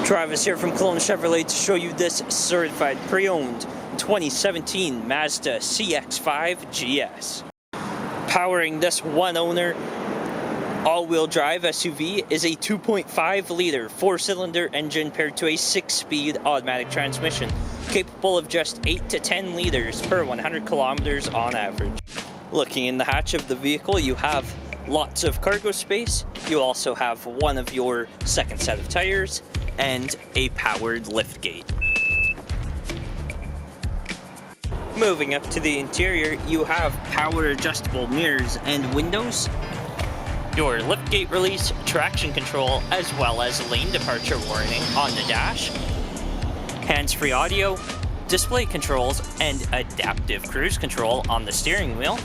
Travis here from Kelowna Chevrolet to show you this certified pre-owned 2017 Mazda CX-5 GS. Powering this one-owner all-wheel drive SUV is a 2.5-liter 4-cylinder engine paired to a 6-speed automatic transmission, capable of just 8 to 10 liters per 100 kilometers on average. Looking in the hatch of the vehicle, you have lots of cargo space. You also have one of your second set of tires and a powered liftgate. Moving up to the interior, you have power adjustable mirrors and windows, your liftgate release, traction control, as well as lane departure warning on the dash, hands-free audio, display controls, and adaptive cruise control on the steering wheel.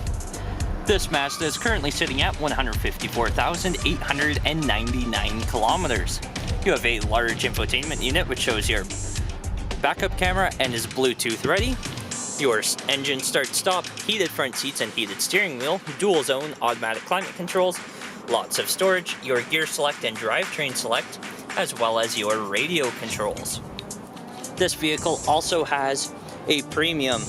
This Mazda is currently sitting at 154,899 kilometers. You have a large infotainment unit which shows your backup camera and is Bluetooth ready. Your engine start-stop, heated front seats and heated steering wheel, dual zone automatic climate controls, lots of storage, your gear select and drivetrain select, as well as your radio controls. This vehicle also has a premium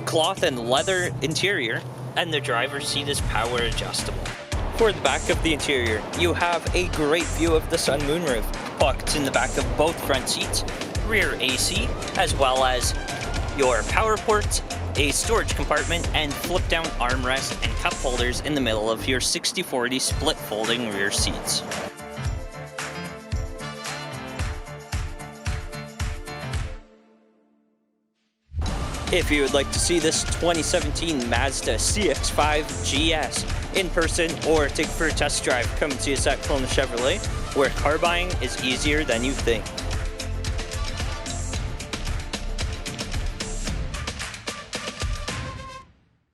cloth and leather interior, and the driver's seat is power adjustable. For the back of the interior, you have a great view of the sun moonroof, pockets in the back of both front seats, rear AC, as well as your power ports, a storage compartment, and flip-down armrest and cup holders in the middle of your 60/40 split folding rear seats. If you would like to see this 2017 Mazda CX-5 GS in person or take it for a test drive, come and see us at Kelowna Chevrolet, where car buying is easier than you think.